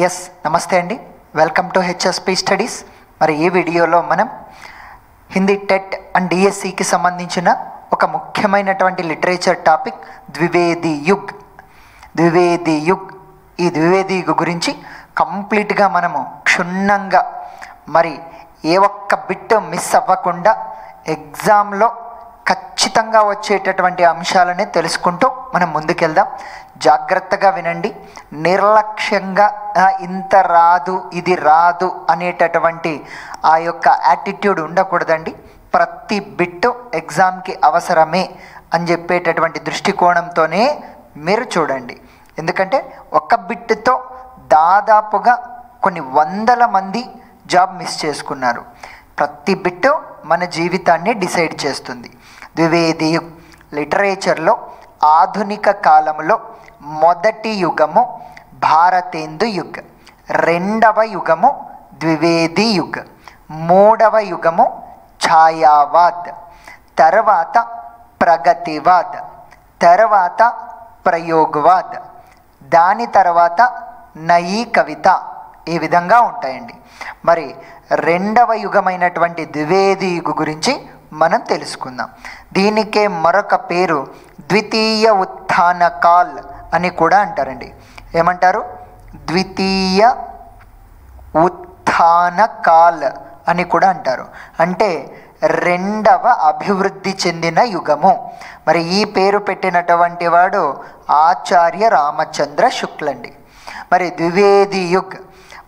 Yes నమస్తే అండి, welcome to HSP studies. మరి ఈ వీడియోలో మనం హిందీ టెట్ అండ్ డిఎస్సికి సంబంధించిన ఒక ముఖ్యమైనటువంటి లిటరేచర్ టాపిక్ ద్వివేది యుగ్. ఈ ద్వివేది యుగ్ గురించి కంప్లీట్గా మనము క్షుణ్ణంగా మరి ఏ ఒక్క బిట్ మిస్ అవ్వకుండా ఎగ్జామ్లో ఖచ్చితంగా వచ్చేటటువంటి అంశాలని తెలుసుకుంటూ మనం ముందుకెళ్దాం. జాగ్రత్తగా వినండి. నిర్లక్ష్యంగా ఇంత రాదు ఇది రాదు అనేటటువంటి ఆ యొక్క యాటిట్యూడ్ ఉండకూడదండి. ప్రతి బిట్టు ఎగ్జామ్కి అవసరమే అని చెప్పేటటువంటి దృష్టికోణంతోనే మీరు చూడండి. ఎందుకంటే ఒక బిట్టుతో దాదాపుగా కొన్ని వందల మంది జాబ్ మిస్ చేసుకున్నారు. ప్రతి బిట్టు మన జీవితాన్ని డిసైడ్ చేస్తుంది. ద్వివేది యుగ్ లిటరేచర్లో ఆధునిక కాలంలో మొదటి యుగము భారతేందు యుగ్, రెండవ యుగము ద్వివేది యుగ్, మూడవ యుగము ఛాయావాద్, తర్వాత ప్రగతివాద్, తర్వాత ప్రయోగవాద్, దాని తర్వాత నయీ కవిత. ఈ విధంగా ఉంటాయండి. మరి రెండవ యుగమైనటువంటి ద్వివేది యుగ్ గురించి మనం తెలుసుకుందాం. దీనికే మరొక పేరు ద్వితీయ ఉత్థాన కాల్ అని కూడా అంటారండి. ఏమంటారు? ద్వితీయ ఉత్థాన కాల్ అని కూడా అంటారు. అంటే రెండవ అభివృద్ధి చెందిన యుగము. మరి ఈ పేరు పెట్టినటువంటి వాడు ఆచార్య రామచంద్ర శుక్లండి. మరి ద్వివేది యుగ్,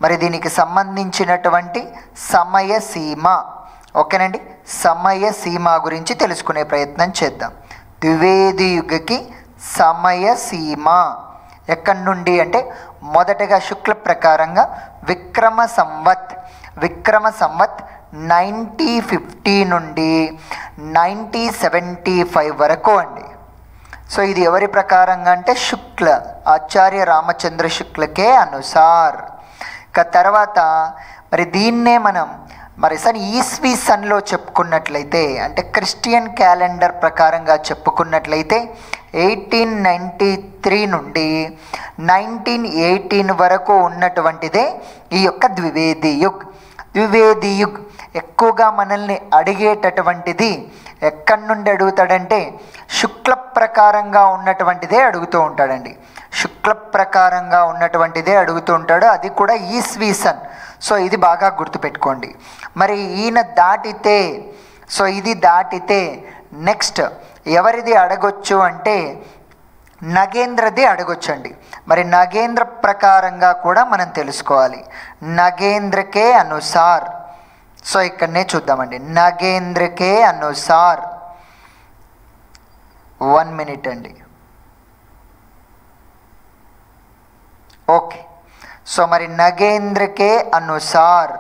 మరి దీనికి సంబంధించినటువంటి సమయ సీమ, ఓకేనండి, సమయ సీమ గురించి తెలుసుకునే ప్రయత్నం చేద్దాం. ద్వివేది యుగకి సమయ సీమ ఎక్కడి నుండి అంటే మొదటగా శుక్ల ప్రకారంగా విక్రమ సంవత్ 1950 నుండి 1975 వరకు అండి. సో ఇది ఎవరి ప్రకారంగా అంటే శుక్ల, ఆచార్య రామచంద్ర శుక్లకే అనుసార్. ఇక తర్వాత మరి దీన్నే మనం ఈస్వీ సన్లో చెప్పుకున్నట్లయితే అంటే క్రిస్టియన్ క్యాలెండర్ ప్రకారంగా చెప్పుకున్నట్లయితే 1893 నుండి 1918 వరకు ఉన్నటువంటిదే ఈ యొక్క ద్వివేది యుగ్. ద్వివేది యుగ్ ఎక్కువగా మనల్ని అడిగేటటువంటిది ఎక్కడి నుండి అడుగుతాడంటే శుక్ల ప్రకారంగా ఉన్నటువంటిదే అడుగుతూ ఉంటాడండి. శుక్ల ప్రకారంగా ఉన్నటువంటిదే అడుగుతూ ఉంటాడు, అది కూడా ఈస్వీ సన్. సో ఇది బాగా గుర్తుపెట్టుకోండి. మరి ఈయన దాటితే, సో ఇది దాటితే నెక్స్ట్ ఎవరిది అడగొచ్చు అంటే నగేంద్రది అడగొచ్చండి. మరి నగేంద్ర ప్రకారంగా కూడా మనం తెలుసుకోవాలి. నగేంద్రకే అనుసార్, సో ఇక్కడనే చూద్దామండి. నగేంద్రకే అనుసార్ 1 minute అండి. ఓకే, సో మరి నగేంద్రకే అనుసార్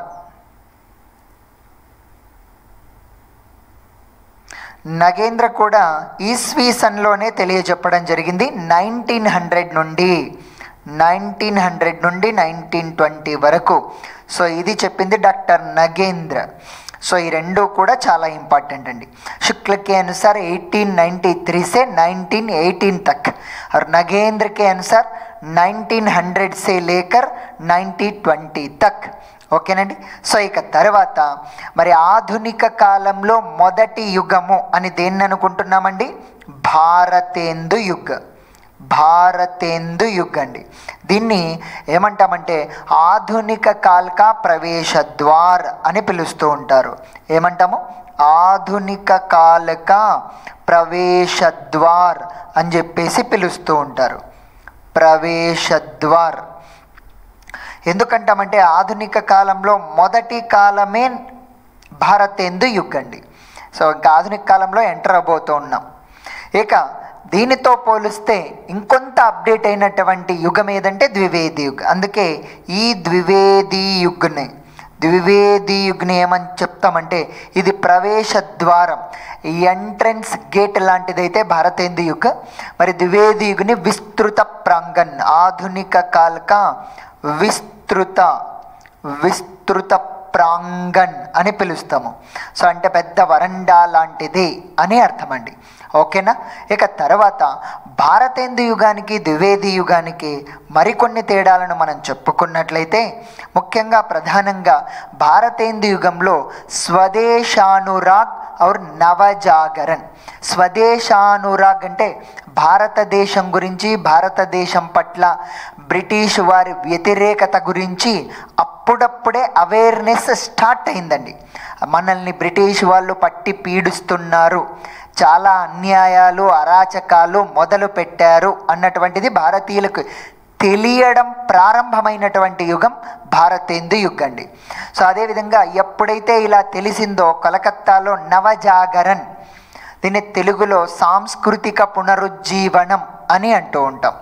నగేంద్ర కూడా ఈస్వీ సన్లోనే తెలియజెప్పడం జరిగింది. 1900 నుండి 1920 వరకు. సో ఇది చెప్పింది డాక్టర్ నగేంద్ర. సో ఈ రెండు కూడా చాలా ఇంపార్టెంట్ అండి. शुक्ल के अनुसार 1893 से 1918 तक और नगेंद्र के अनुसार 1900 से लेकर 1920 तक. ఓకేనండి. సో ఇక తర్వాత మరి ఆధునిక కాలంలో మొదటి యుగము అని దేన్ని అనుకుంటున్నామండి? భారతేందు యుగ్. భారతేందు యుగ్ అండి. దీన్ని ఏమంటామంటే ఆధునిక కాల్కా ప్రవేశ ద్వార్ అని పిలుస్తూ ఉంటారు. ఏమంటాము? ఆధునిక కాలక ప్రవేశ ద్వార్ అని చెప్పేసి పిలుస్తూ ఉంటారు. ప్రవేశ ద్వార్ ఎందుకంటామంటే ఆధునిక కాలంలో మొదటి కాలమే భారతేందు యుగ్ అండి. సో ఇంకా ఆధునిక కాలంలో ఎంటర్ అవబోతూ ఉన్నాం. ఇక దీనితో పోలిస్తే ఇంకొంత అప్డేట్ అయినటువంటి యుగం ఏదంటే ద్వివేది యుగ్. అందుకే ఈ ద్వివేది యుగ్ని ఏమని చెప్తామంటే ఇది ప్రవేశ ద్వారం, ఎంట్రన్స్ గేట్ లాంటిదైతే భారతేందు యుగ్. మరి ద్వివేది యుగ్ని విస్తృత ప్రాంగణ్, ఆధునిక కాలక విస్తృత ప్రాంగణ్ అని పిలుస్తాము. సో అంటే పెద్ద వరండా లాంటిది అని అర్థం అండి. ఓకేనా. ఇక తర్వాత భారతేందు యుగానికి ద్వివేది యుగానికి మరికొన్ని తేడాలను మనం చెప్పుకున్నట్లయితే, ముఖ్యంగా ప్రధానంగా భారతేందు యుగంలో స్వదేశానురాగ్ ఔర్ నవజాగరణ్. స్వదేశానురాగ్ అంటే భారతదేశం గురించి, భారతదేశం పట్ల బ్రిటిష్ వారి వ్యతిరేకత గురించి అప్పుడప్పుడే అవేర్నెస్ స్టార్ట్ అయిందండి. మనల్ని బ్రిటిష్ వాళ్ళు పట్టి పీడిస్తున్నారు, చాలా అన్యాయాలు అరాచకాలు మొదలు పెట్టారు అన్నటువంటిది భారతీయులకు తెలియడం ప్రారంభమైనటువంటి యుగం భారతేందు యుగం అండి. సో అదేవిధంగా ఎప్పుడైతే ఇలా తెలిసిందో కలకత్తాలో నవజాగరణ్, దీన్ని తెలుగులో సాంస్కృతిక పునరుజ్జీవనం అని అంటూ ఉంటాం.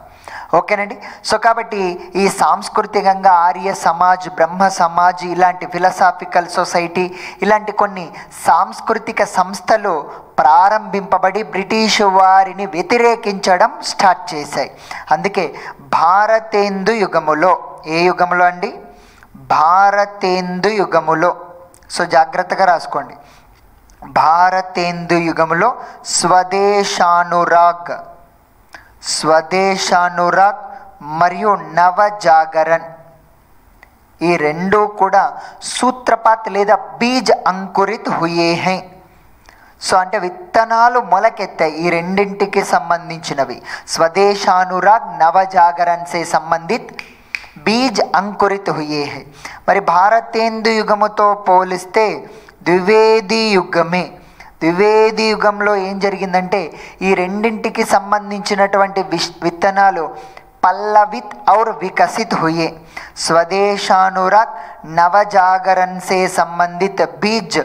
ఓకేనండి. సో కాబట్టి ఈ సాంస్కృతికంగా ఆర్య సమాజ్, బ్రహ్మ సమాజ్, ఇలాంటి ఫిలసాఫికల్ సొసైటీ, ఇలాంటి కొన్ని సాంస్కృతిక సంస్థలు ప్రారంభింపబడి బ్రిటిష్ వారిని వ్యతిరేకించడం స్టార్ట్ చేశాయి. అందుకే భారతేందు యుగములో, ఏ యుగములో అండి? భారతేందు యుగములో. సో జాగ్రత్తగా రాసుకోండి. భారతేందు యుగములో స్వదేశానురాగ్ మరియు నవజాగరణ్, ఈ రెండు కూడా సూత్రపాత్ లేదా బీజ్ అంకురిత్ హుయే హై. సో అంటే విత్తనాలు మొలకెత్తాయి. ఈ రెండింటికి సంబంధించినవి స్వదేశానురాగ్ నవజాగరణ్ సే సంబంధిత్ బీజ్ అంకురిత్ హుయే హై. మరి భారతేందు యుగముతో పోలిస్తే ద్వివేది యుగమే. ద్వివేది యుగంలో ఏం జరిగిందంటే ఈ రెండింటికి సంబంధించినటువంటి విత్తనాలు పల్లవిత్ ఔర్ వికసిత్ హుయే. స్వదేశానురాగ్ నవజాగరణ్ సే సంబంధిత బీజ్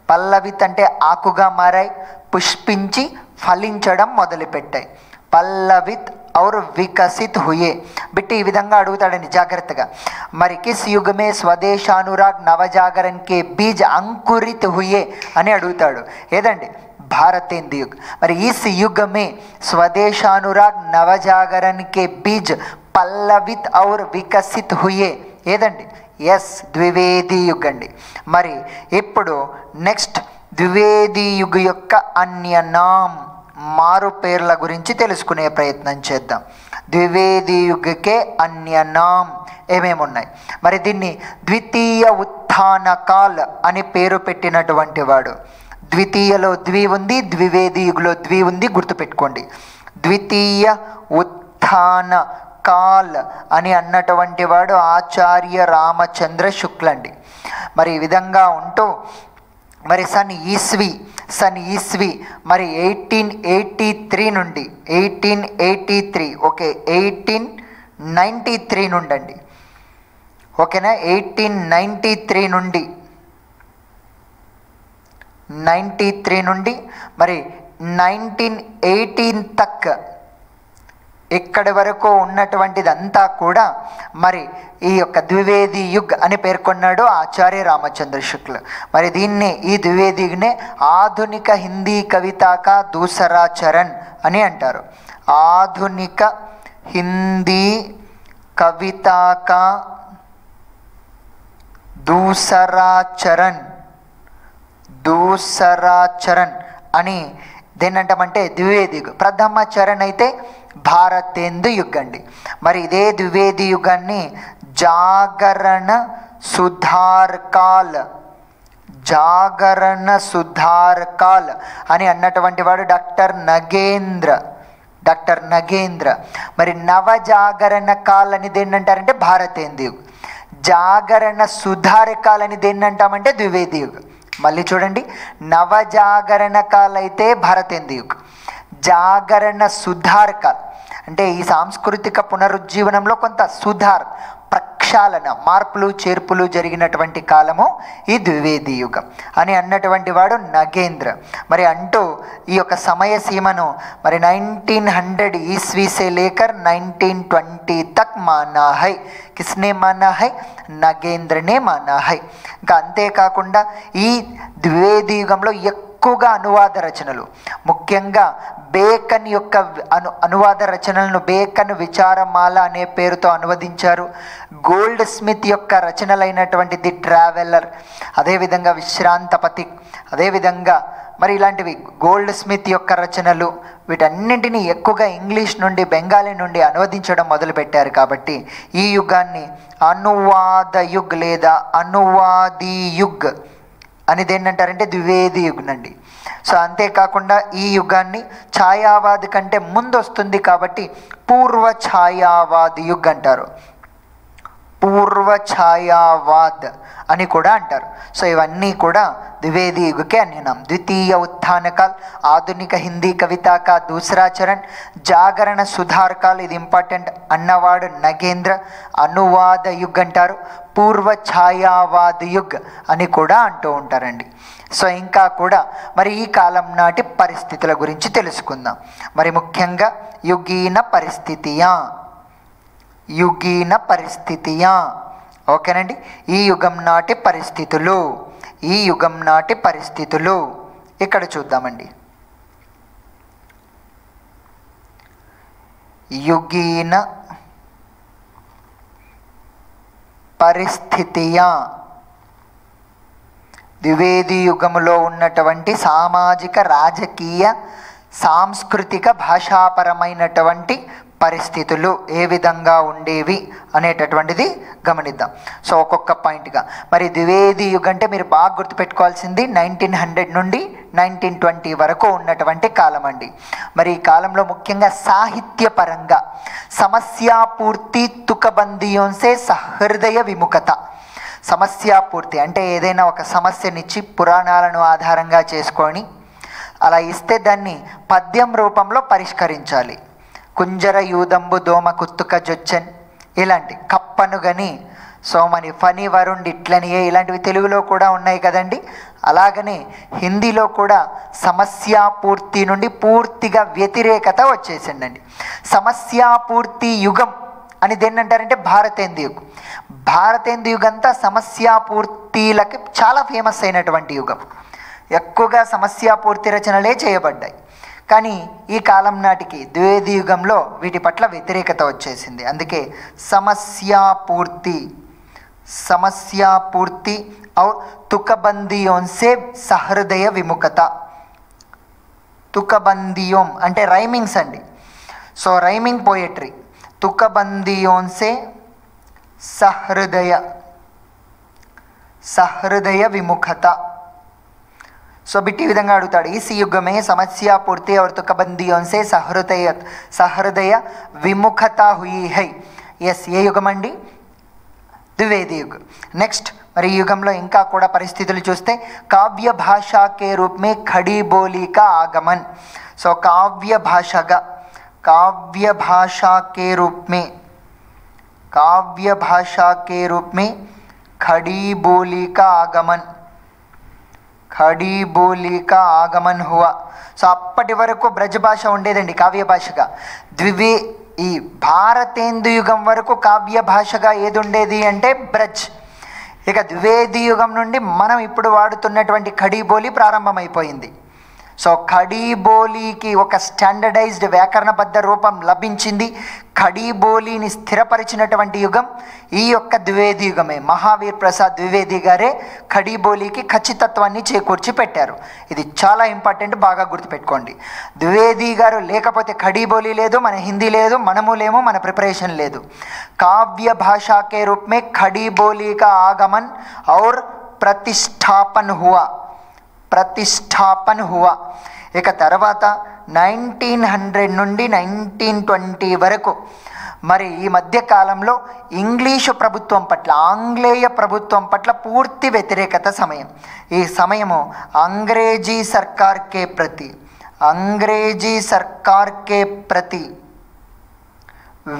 పల్లవిత్ అంటే ఆకుగా మారాయి, పుష్పించి ఫలించడం మొదలుపెట్టాయి. పల్లవిత్ ఔర్ వికసిత్ హుయే. బిట్టి ఈ విధంగా అడుగుతాడండి జాగ్రత్తగా. మరి కిస్ యుగమే స్వదేశానురాగ్ నవజాగరణ్ కే బీజ్ అంకురిత్ హుయే అని అడుగుతాడు. ఏదండి? భారతేందు యుగ్. మరి ఇస్ యుగమే స్వదేశానురాగ్ నవజాగరణ్ కే బీజ్ పల్లవిత్ ఔర్ వికసిత్ హుయే. ఏదండి? ఎస్, ద్వివేది యుగ్ అండి. మరి ఇప్పుడు నెక్స్ట్ ద్వివేది యుగ్ యొక్క అన్యనామ్, మారు పేర్ల గురించి తెలుసుకునే ప్రయత్నం చేద్దాం. ద్వివేది యుగకే అన్యనామ్ ఏమేమి ఉన్నాయి? మరి దీన్ని ద్వితీయ ఉత్థాన కాల్ అని పేరు పెట్టినటువంటి వాడు. ద్వితీయలో ద్వి ఉంది, ద్వివేది యుగలో ద్వి ఉంది, గుర్తుపెట్టుకోండి. ద్వితీయ ఉత్థాన కాల్ అని అన్నటువంటి వాడు ఆచార్య రామచంద్ర శుక్ల అండి. మరి ఈ విధంగా ఉంటూ మరి సన్ ఈస్వి మరి 1883 నుండి 1893 నుండి అండి. ఓకేనా. 1893 నుండి మరి 1918 తక్ ఇక్కడి వరకు ఉన్నటువంటిదంతా కూడా మరి ఈ యొక్క ద్వివేది యుగ్ అని పేర్కొన్నాడు ఆచార్య రామచంద్ర శుక్ల. మరి దీన్ని, ఈ ద్వివేది యుగ్నే ఆధునిక హిందీ కవితా కా దూసరా చరణ్ అని అంటారు. ఆధునిక హిందీ కవితా కా దూసరా చరణ్ అని దేనంటామంటే ద్వివేది యుగ్. ప్రథమ చరణ్ అయితే భారతేందు యుగ్ అండి. మరి ఇదే ద్వివేది యుగాన్ని జాగరణ సుధార్ కాల్ అని అన్నటువంటి వాడు డాక్టర్ నగేంద్ర. మరి నవజాగరణ కాల్ అని దేన్ని అంటారంటే భారతేందు యుగ్. జాగరణ సుధార్ కాల్ అని దేన్ని అంటామంటే ద్వివేది యుగ్. మళ్ళీ చూడండి, నవజాగరణ కాల్ అయితే భారతేందు యుగ్, జాగరణ సుధార్ కాల్ అంటే ఈ సాంస్కృతిక పునరుజ్జీవనంలో కొంత ప్రక్షాళన, మార్పులు చేర్పులు జరిగినటువంటి కాలము ఈ ద్వివేది యుగం అని అన్నటువంటి వాడు నగేంద్ర. మరి అంటూ ఈ యొక్క సమయ సీమను మరి 1900 ईस्वी से लेकर 1920 तक माना है. किसने माना है? నగేంద్ర నే మానా హై. ఇంకా అంతేకాకుండా ఈ ద్వివేది యుగంలో ఎక్కువగా అనువాద రచనలు, ముఖ్యంగా బేకన్ యొక్క అనువాద రచనలను బేకన్ విచారమాల అనే పేరుతో అనువదించారు. గో గోల్డ్ స్మిత్ యొక్క రచనలైనటువంటి ది ట్రావెలర్, అదేవిధంగా విశ్రాంతపతి, అదేవిధంగా మరి ఇలాంటివి గోల్డ్ స్మిత్ యొక్క రచనలు, వీటన్నింటినీ ఎక్కువగా ఇంగ్లీష్ నుండి బెంగాలీ నుండి అనువదించడం మొదలుపెట్టారు. కాబట్టి ఈ యుగాన్ని అనువాద యుగ్ లేదా అనువాది యుగ్ అనేది ఏంటంటారంటే ద్వివేది యుగ్ అండి. సో అంతేకాకుండా ఈ యుగాన్ని ఛాయావాద్ కంటే ముందు వస్తుంది కాబట్టి పూర్వ ఛాయావాద్ యుగ్ అంటారు, పూర్వ ఛాయావాద్ అని కూడా అంటారు. సో ఇవన్నీ కూడా ద్వివేदी युग के अन्य नाम. द्वितीय उत्थान काल, आधुनिक हिंदी कविता का दूसरा चरण, जागरण सुधार काल, ఇది ఇంపార్టెంట్, అన్నవాడు నగేంద్ర, అనువాద యుగ్ అంటారు, పూర్వ ఛాయావాద యుగ్ అని కూడా అంటూ ఉంటారండి. సో ఇంకా కూడా మరి ఈ కాలం నాటి పరిస్థితుల గురించి తెలుసుకుందాం. మరి ముఖ్యంగా యుగీన పరిస్థితియా, యుగీన పరిస్థితియా, ఓకేనండి. ఈ యుగం నాటి పరిస్థితులు, ఈ యుగం నాటి పరిస్థితులు ఇక్కడ చూద్దామండి. యుగీన పరిస్థితియా, ద్వివేది యుగములో ఉన్నటువంటి సామాజిక, రాజకీయ, సాంస్కృతిక, భాషాపరమైనటువంటి పరిస్థితులు ఏ విధంగా ఉండేవి అనేటటువంటిది గమనిద్దాం. సో ఒక్కొక్క పాయింట్గా మరి ద్వివేది యుగ అంటే మీరు బాగా గుర్తుపెట్టుకోవాల్సింది 1900 నుండి 1920 వరకు ఉన్నటువంటి కాలం అండి. మరి ఈ కాలంలో ముఖ్యంగా సాహిత్యపరంగా సమస్యాపూర్తి, తుకబందియోన్సే సహృదయ విముఖత. సమస్యాపూర్తి అంటే ఏదైనా ఒక సమస్యనిచ్చి పురాణాలను ఆధారంగా చేసుకొని అలా ఇస్తే దాన్ని పద్యం రూపంలో పరిష్కరించాలి. కుంజర యూదంబు దోమ కుత్తుక జొచ్చన్, ఇలాంటి కప్పను గని సోమని ఫని వరుణ్ ఇట్లనియే, ఇలాంటివి తెలుగులో కూడా ఉన్నాయి కదండి. అలాగనే హిందీలో కూడా సమస్యాపూర్తి నుండి పూర్తిగా వ్యతిరేకత వచ్చేసిందండి. సమస్యాపూర్తి యుగం అని దేన్ని అంటారంటే భారతేందు యుగం. భారతేందు యుగం అంతా సమస్యాపూర్తిలకి చాలా ఫేమస్ అయినటువంటి యుగం. ఎక్కువగా సమస్యాపూర్తి రచనలే చేయబడ్డాయి. కానీ ఈ కాలం నాటికి ద్వివేది యుగంలో వీటి పట్ల వ్యతిరేకత వచ్చేసింది. అందుకే సమస్యాపూర్తి, సమస్యాపూర్తి और तुकबंदियों से सहृदय विमुखత. तुकबंदियों అంటే రైమింగ్స్ అండి. So rhyming poetry. तुकबंदियों से सहृदय, सहृदय विमुखత. సో బిట్టి విధంగా అడుగుతాడు, ఈ యుగమే సమస్యాపూర్తి और तुकबंदियों से सहृदय विमुखता हुई है. ఎస్, ఏ యుగం అండి? ద్వివేది యుగ్. నెక్స్ట్ మరి ఈ యుగంలో ఇంకా కూడా పరిస్థితులు చూస్తే కావ్య భాషాకే రూపమే ఖడీ బోలీ కా ఆగమన్. సో కావ్య భాషగా, కావ్య భాషాకే రూపమే, కావ్య భాషాకే రూపమే ఖడీ బోలీ కా ఆగమన్, ఖడీ బోలీ కా ఆగమన్ హువా. సో అప్పటి వరకు బ్రజ్ భాష ఉండేదండి కావ్య భాషగా. ఈ భారతేందు యుగం వరకు కావ్య భాషగా ఏది ఉండేది అంటే బ్రజ్. ఇక ద్వివేది యుగం నుండి మనం ఇప్పుడు వాడుతున్నటువంటి ఖడీ బోలీ ప్రారంభమైపోయింది. సో ఖడీ బోలీకి ఒక స్టాండర్డైజ్డ్ వ్యాకరణబద్ధ రూపం లభించింది. ఖడీ బోలీని స్థిరపరిచినటువంటి యుగం ఈ యొక్క ద్వివేది యుగమే. మహావీర్ ప్రసాద్ ద్వివేది గారే ఖడీ బోలీకి ఖచ్చితత్వాన్ని చేకూర్చి పెట్టారు. ఇది చాలా ఇంపార్టెంట్, బాగా గుర్తుపెట్టుకోండి. ద్వివేది గారు లేకపోతే ఖడీ బోలీ లేదు, మన హిందీ లేదు, మనము లేము, మన ప్రిపరేషన్ లేదు. కావ్య భాషాకే రూపమే ఖడీ బోలీ కా ఆగమన్ ఔర్ ప్రతిష్టాపన్ హువా, ప్రతిష్టాపన్ హువా. ఇక తర్వాత 1900 నుండి 1920 వరకు మరి ఈ మధ్య కాలంలో ఇంగ్లీషు ప్రభుత్వం పట్ల, ఆంగ్లేయ ప్రభుత్వం పట్ల పూర్తి వ్యతిరేకత సమయం. ఈ సమయము అంగ్రేజీ సర్కార్కే ప్రతి, అంగ్రేజీ సర్కార్కే ప్రతి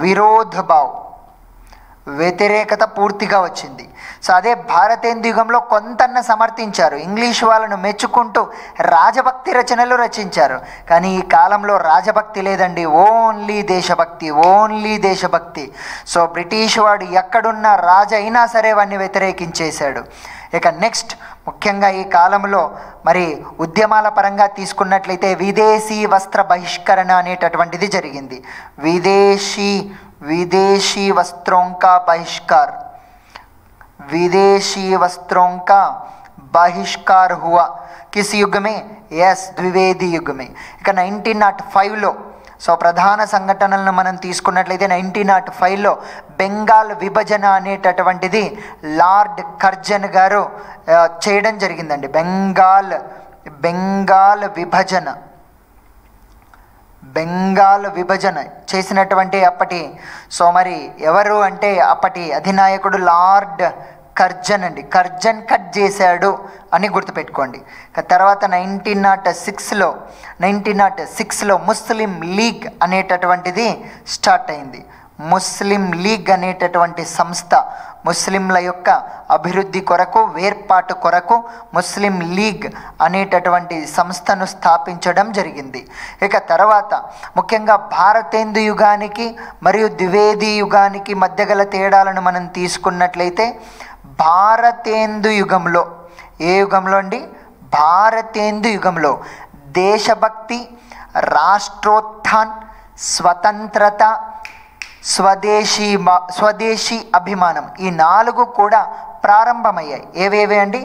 విరోధ భావ్, వ్యతిరేకత పూర్తిగా వచ్చింది. సో అదే భారతేందు యుగంలో కొంతన్న సమర్థించారు, ఇంగ్లీష్ వాళ్ళను మెచ్చుకుంటూ రాజభక్తి రచనలు రచించారు. కానీ ఈ కాలంలో రాజభక్తి లేదండి, ఓన్లీ దేశభక్తి, ఓన్లీ దేశభక్తి. సో బ్రిటిష్ వాడు ఎక్కడున్న రాజు అయినా సరే వాడిని వ్యతిరేకించేశాడు. ఇక నెక్స్ట్ ముఖ్యంగా ఈ కాలంలో మరి ఉద్యమాల పరంగా తీసుకున్నట్లయితే విదేశీ వస్త్ర బహిష్కరణ అనేటటువంటిది జరిగింది. విదేశీ వస్త్రోం కా బహిష్కార్, विदेशी वस्त्रों का बहिष्कार हुआ। किस युग में? यस, द्विवेदी युग में। ఇక 1905లో సో ప్రధాన సంఘటనలను మనం తీసుకున్నట్లయితే 1905లో బెంగాల్ విభజన అనేటటువంటిది లార్డ్ కర్జన్ గారు చేయడం జరిగిందండి. బెంగాల్ విభజన చేసినటువంటి అప్పటి సో మరి ఎవరు అంటే అప్పటి అధినాయకుడు లార్డ్ కర్జన్ అండి. కర్జన్ కట్ చేశాడు అని గుర్తుపెట్టుకోండి. తర్వాత 1906లో ముస్లిం లీగ్ అనేటటువంటిది స్టార్ట్ అయింది. ముస్లిం లీగ్ అనేటటువంటి సంస్థ ముస్లింల యొక్క అభివృద్ధి కొరకు, వేర్పాటు కొరకు ముస్లిం లీగ్ అనేటటువంటి సంస్థను స్థాపించడం జరిగింది. ఇక తర్వాత ముఖ్యంగా భారతేందు యుగానికి మరియు ద్వివేది యుగానికి మధ్య గల తేడాలను మనం తీసుకున్నట్లయితే భారతేందు యుగంలో, ఏ యుగంలో అండి? భారతేందు యుగంలో దేశభక్తి, రాష్ట్రోత్థాన్, స్వతంత్రత, స్వదేశీ అభిమానం ఈ 4 కూడా ప్రారంభమయ్యాయి. ఏవేవి అండి?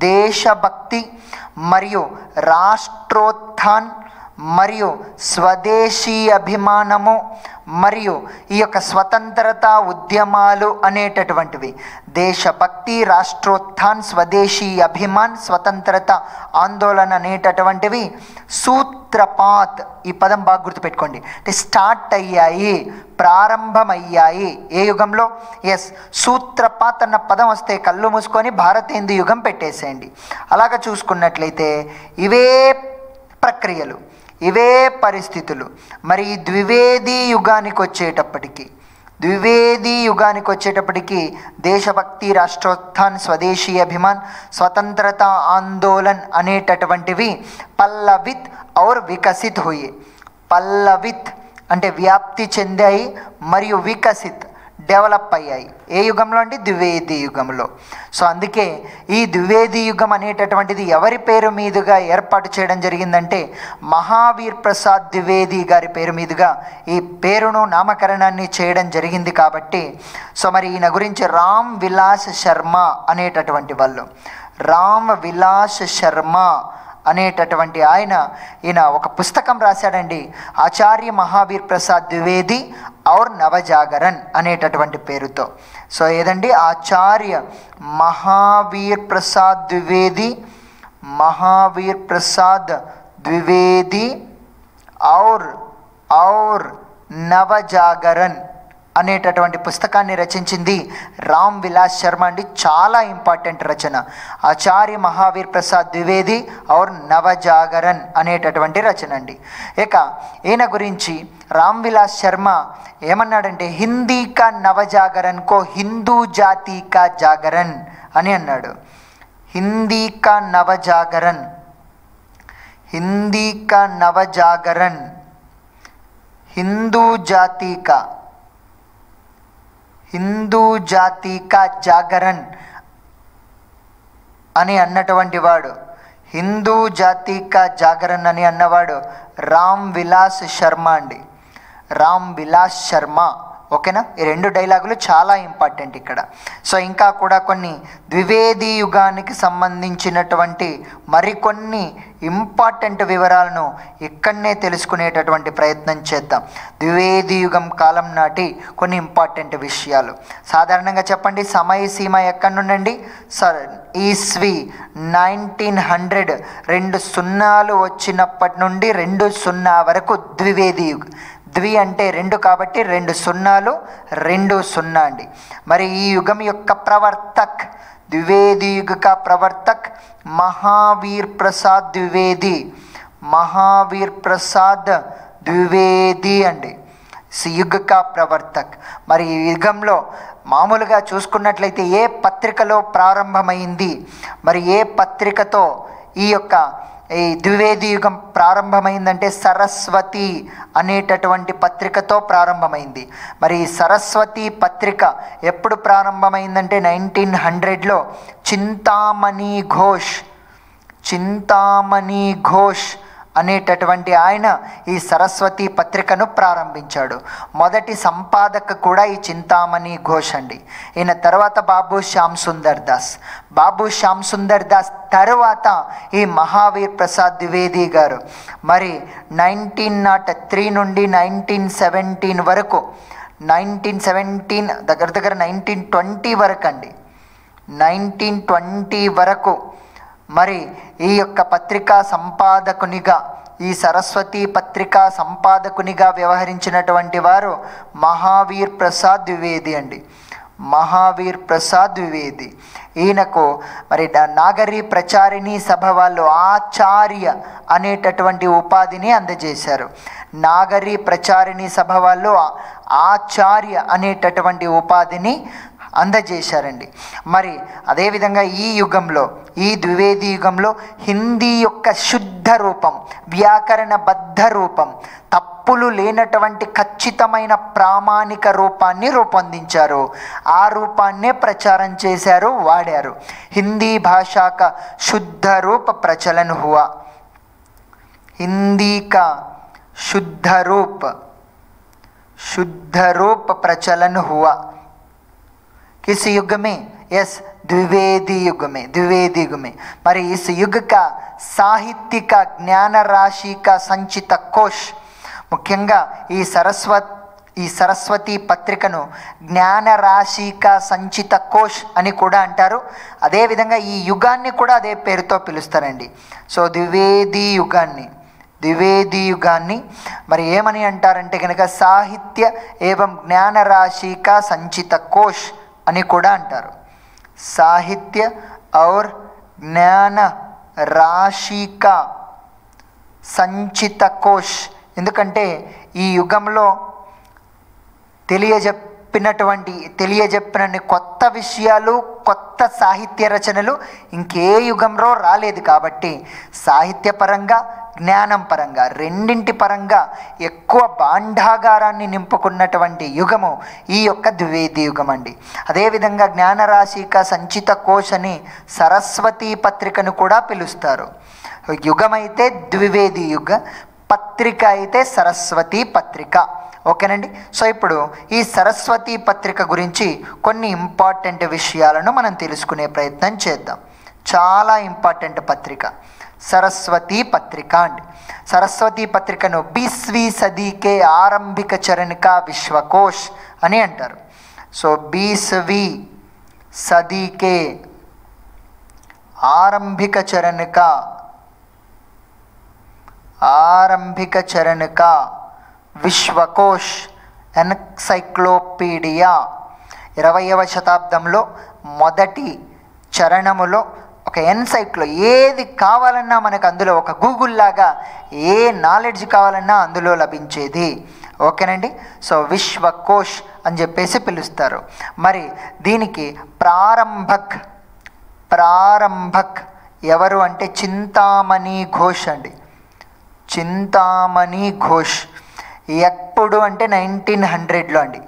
దేశభక్తి మరియు రాష్ట్రోత్థాన్ మరియు స్వదేశీ అభిమానము మరియు ఈ యొక్క స్వతంత్రత ఉద్యమాలు అనేటటువంటివి. దేశభక్తి, రాష్ట్రోత్థాన్, స్వదేశీ అభిమాన్, స్వతంత్రత ఆందోళన అనేటటువంటివి సూత్రపాత్, ఈ పదం బాగా గుర్తుపెట్టుకోండి, అంటే స్టార్ట్ అయ్యాయి, ప్రారంభమయ్యాయి. ఏ యుగంలో? ఎస్, సూత్రపాత్ అన్న పదం వస్తే కళ్ళు మూసుకొని భారతేందు యుగం పెట్టేసేయండి. అలాగ చూసుకున్నట్లయితే ఇవే ప్రక్రియలు, ఇవే పరిస్థితులు మరి ద్వివేది యుగానికి వచ్చేటప్పటికి దేశభక్తి, రాష్ట్రోత్థాన్, స్వదేశీ అభిమాన్, స్వతంత్రత ఆందోళన్ అనేటటువంటివి పల్లవిత్ ఔర్ వికసిత్ హుయే. పల్లవిత్ అంటే వ్యాప్తి చెందాయి మరియు వికసిత్ డెవలప్ అయ్యాయి. ఏ యుగంలో అండి? ద్వివేది యుగంలో. సో అందుకే ఈ ద్వివేది యుగం అనేటటువంటిది ఎవరి పేరు మీదుగా ఏర్పాటు చేయడం జరిగిందంటే మహావీర్ ప్రసాద్ ద్వివేది గారి పేరు మీదుగా ఈ పేరును నామకరణాన్ని చేయడం జరిగింది. కాబట్టి సో మరి ఈయన గురించి రామ్ విలాస్ శర్మ అనేటటువంటి వాళ్ళు, రామ్ విలాస్ శర్మ అనేటటువంటి ఈయన ఒక పుస్తకం రాశాడండి, ఆచార్య మహావీర్ ప్రసాద్ ద్వివేది ఔర్ నవజాగరన్ అనేటటువంటి పేరుతో. సో ఏదండి? ఆచార్య మహావీర్ ప్రసాద్ ద్వివేది ఔర్ నవజాగరన్ అనేటటువంటి పుస్తకాన్ని రచించింది రామ్ విలాస్ శర్మ అండి. చాలా ఇంపార్టెంట్ రచన, ఆచార్య మహావీర్ ప్రసాద్ ద్వివేది ఔర్ నవజాగరన్ అనేటటువంటి రచన అండి. ఇక ఈయన గురించి రామ్ విలాస్ శర్మ ఏమన్నాడంటే హిందీ కా నవజాగరన్ కో హిందూ జాతి కా జాగరన్ అని అన్నాడు. హిందీ కా నవజాగరన్, హిందూ జాతి కా జాగరన్ అని అన్నటువంటి వాడు, హిందూ జాతి కా జాగరన్ అని అన్నవాడు రామ్ విలాస్ శర్మ అండి. రామ్ విలాస్ శర్మ. ఓకేనా? ఈ 2 డైలాగులు చాలా ఇంపార్టెంట్ ఇక్కడ. సో ఇంకా కూడా కొన్ని ద్వివేది యుగానికి సంబంధించినటువంటి మరికొన్ని ఇంపార్టెంట్ వివరాలను ఇక్కడనే తెలుసుకునేటటువంటి ప్రయత్నం చేద్దాం. ద్వివేది యుగం కాలం నాటి కొన్ని ఇంపార్టెంట్ విషయాలు సాధారణంగా చెప్పండి. సమయ సీమ ఎక్కడి నుండి? సార్ ఈస్వి 1900 2 సున్నాలు వచ్చినప్పటి నుండి 20 వరకు ద్వివేది యుగం. ద్వి అంటే 2 కాబట్టి 2 సున్నాలు 20 అండి. మరి ఈ యుగం యొక్క ప్రవర్తక్, ద్వివేది యుగ కా ప్రవర్తక్ మహావీర్ ప్రసాద్ ద్వివేది అండి. యుగ కా ప్రవర్తక్. మరి ఈ యుగంలో మామూలుగా చూసుకున్నట్లయితే ఏ పత్రికలో ప్రారంభమైంది, మరి ఏ పత్రికతో ఈ ద్వివేది యుగం ప్రారంభమైందంటే సరస్వతి అనేటటువంటి పత్రికతో ప్రారంభమైంది. మరి ఈ సరస్వతి పత్రిక ఎప్పుడు ప్రారంభమైందంటే 1900లో చింతామణి ఘోష్ అనేటటువంటి ఆయన ఈ సరస్వతి పత్రికను ప్రారంభించాడు. మొదటి సంపాదక కూడా ఈ చింతామణి ఘోష్ అండి. ఈయన తర్వాత బాబు శ్యామ్ సుందర్ దాస్. బాబు శ్యామ్ సుందర్ దాస్ తర్వాత ఈ మహావీర్ ప్రసాద్ ద్వివేది గారు. మరి 1903 నుండి 1917 వరకు, 1917 దగ్గర 1920 వరకు అండి, 1920 వరకు మరి ఈ యొక్క పత్రికా సంపాదకునిగా, ఈ సరస్వతి పత్రికా సంపాదకునిగా వ్యవహరించినటువంటి వారు మహావీర్ ప్రసాద్ ద్వివేది అండి. మహావీర్ ప్రసాద్ ద్వివేది. ఈయనకు మరి నాగరి ప్రచారిణి సభ వాళ్ళు ఆచార్య అనేటటువంటి ఉపాధిని అందజేశారు. నాగరి ప్రచారిణి సభ వాళ్ళు ఆచార్య అనేటటువంటి ఉపాధిని అందజేశారండి. మరి అదేవిధంగా ఈ యుగంలో, ఈ ద్వివేది యుగంలో హిందీ యొక్క శుద్ధ రూపం, వ్యాకరణబద్ధ రూపం, తప్పులు లేనటువంటి ఖచ్చితమైన ప్రామాణిక రూపాన్ని రూపొందించారు. ఆ రూపాన్నే ప్రచారం చేశారు, వాడారు. హిందీ భాషా కా శుద్ధ రూప ప్రచलन हुआ. हिंदी का शुद्ध रूप प्रचलन हुआ किस युग में? यस, द्विवेदी युग में. द्विवेदी युग में మరి इस युग का साहित्य का ज्ञान राशि का संचित कोश, ముఖ్యంగా ఈ సరస్వతి పత్రికను జ్ఞాన రాశిక సంచిత కోష్ అని కూడా అంటారు. అదేవిధంగా ఈ యుగాన్ని కూడా అదే పేరుతో పిలుస్తారండి. సో ద్వివేది యుగాన్ని మరి ఏమని అంటారంటే కనుక సాహిత్య ఏవం జ్ఞాన రాశిక సంచిత కోష్ అని కూడా అంటారు. సాహిత్య ఔర్ జ్ఞాన రాశిక సంచిత కోష్. ఎందుకంటే ఈ యుగంలో తెలియజెప్పినన్ని కొత్త విషయాలు, కొత్త సాహిత్య రచనలు ఇంకే యుగంలో రాలేదు. కాబట్టి సాహిత్యపరంగా, జ్ఞానం పరంగా, రెండింటి పరంగా ఎక్కువ భాండాగారాన్ని నింపుకున్నటువంటి యుగము ఈ యొక్క ద్వివేది యుగం అండి. అదేవిధంగా జ్ఞానరాశిక సంచిత కోష్ అని సరస్వతి పత్రికను కూడా పిలుస్తారు. యుగమైతే ద్వివేది యుగ, పత్రిక అయితే సరస్వతి పత్రిక. ఓకేనండి. సో ఇప్పుడు ఈ సరస్వతి పత్రిక గురించి కొన్ని ఇంపార్టెంట్ విషయాలను మనం తెలుసుకునే ప్రయత్నం చేద్దాం. చాలా ఇంపార్టెంట్ పత్రిక सरस्वती पत्रिका अंडी. सरस्वती पत्रिकनु 20वीं सदी के आरंभिक चरण का विश्वकोश అని అంటారు. సో 20वीं सदी के आरंभिक चरण का విశ్వకోష్ ఎన్సైక్లోపీడియా. 20వ శతాబ్దంలో మొదటి చరణములో ఒక ఎన్సైక్లో ఏది కావాలన్నా మనకు అందులో ఒక గూగుల్ లాగా ఏ నాలెడ్జ్ కావాలన్నా అందులో లభించేది. ఓకేనండి. సో విశ్వకోష్ అని చెప్పేసి పిలుస్తారు. మరి దీనికి ప్రారంభక్ ఎవరు అంటే చింతామణి ఘోష్ అండి. చింతామణి ఘోష్ ఎప్పుడు అంటే 1900లో అండి.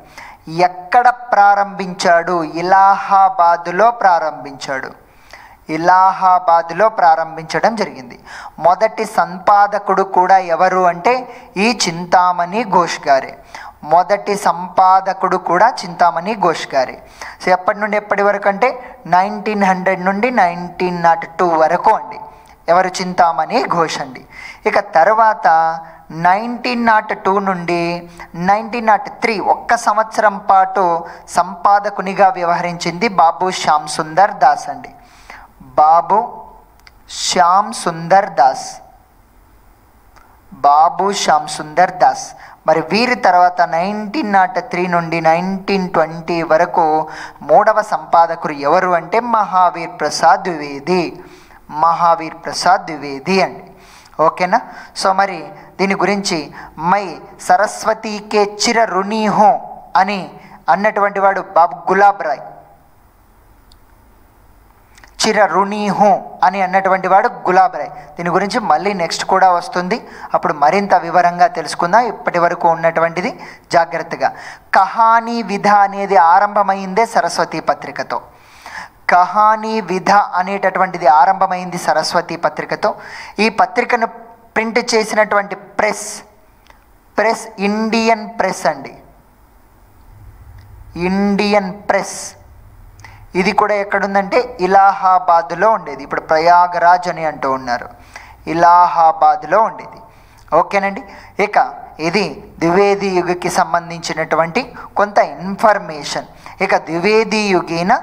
ఎక్కడ ప్రారంభించాడు? ఇలాహాబాదులో ప్రారంభించాడు. ఇలాహాబాద్లో ప్రారంభించడం జరిగింది. మొదటి సంపాదకుడు కూడా ఎవరు అంటే ఈ చింతామణి ఘోష్ గారే. మొదటి సంపాదకుడు కూడా చింతామణి ఘోష్ గారే. సో ఎప్పటి నుండి ఎప్పటి వరకు అంటే 1900 నుండి 1902 వరకు అండి. ఎవరు? చింతామణి ఘోష్ అండి. ఇక తర్వాత 1902 నుండి 1903 ఒక్క సంవత్సరం పాటు సంపాదకునిగా వ్యవహరించింది బాబు శ్యామ్ సుందర్ దాస్ అండి. బాబు శ్యామ్ సుందర్ దాస్. మరి వీరి తర్వాత 1903 నుండి 1920 వరకు మూడవ సంపాదకుడు ఎవరు అంటే మహావీర్ ప్రసాద్ ద్వివేది అండి. ఓకేనా. సో మరి దీని గురించి మై సరస్వతికే చిర రుణి హో అని అన్నటువంటి వాడు బాబు గులాబ్ రాయ్. చిర రుణి హూ అని అన్నటువంటి వాడు గులాబ్ రాయ్. దీని గురించి మళ్ళీ నెక్స్ట్ కూడా వస్తుంది, అప్పుడు మరింత వివరంగా తెలుసుకుందాం. ఇప్పటి వరకు ఉన్నటువంటిది జాగ్రత్తగా. కహానీ విధ అనేది ఆరంభమైందే సరస్వతి పత్రికతో. కహానీ విధ అనేటటువంటిది ఆరంభమైంది సరస్వతి పత్రికతో. ఈ పత్రికను ప్రింట్ చేసినటువంటి ప్రెస్ ఇండియన్ ప్రెస్ అండి. ఇండియన్ ప్రెస్ ఇది కూడా ఎక్కడుందంటే ఇలాహాబాద్లో ఉండేది. ఇప్పుడు ప్రయాగరాజ్ అని అంటూ ఉన్నారు, ఇలాహాబాద్లో ఉండేది. ఓకేనండి. ఇక ఇది ద్వివేది యుగకి సంబంధించినటువంటి కొంత ఇన్ఫర్మేషన్. ఇక ద్వివేది యుగీన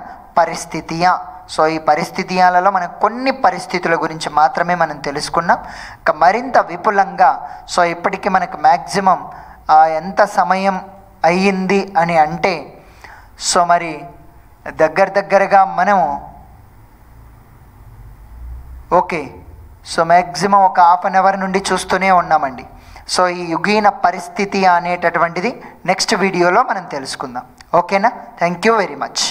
పరిస్థితియా. సో ఈ పరిస్థితియాలలో మనం కొన్ని పరిస్థితుల గురించి మాత్రమే మనం తెలుసుకున్నాం. ఇక మరింత విపులంగా సో ఇప్పటికీ మనకు మ్యాక్సిమం ఎంత సమయం అయ్యింది అని అంటే సో మరి దగ్గరగా మనము ఓకే సో మ్యాక్సిమం ఒక హాఫ్ అన్ అవర్ నుండి చూస్తూనే ఉన్నామండి. సో ఈ యుగీన పరిస్థితి అనేటటువంటిది నెక్స్ట్ వీడియోలో మనం తెలుసుకుందాం. ఓకేనా? Thank you very much.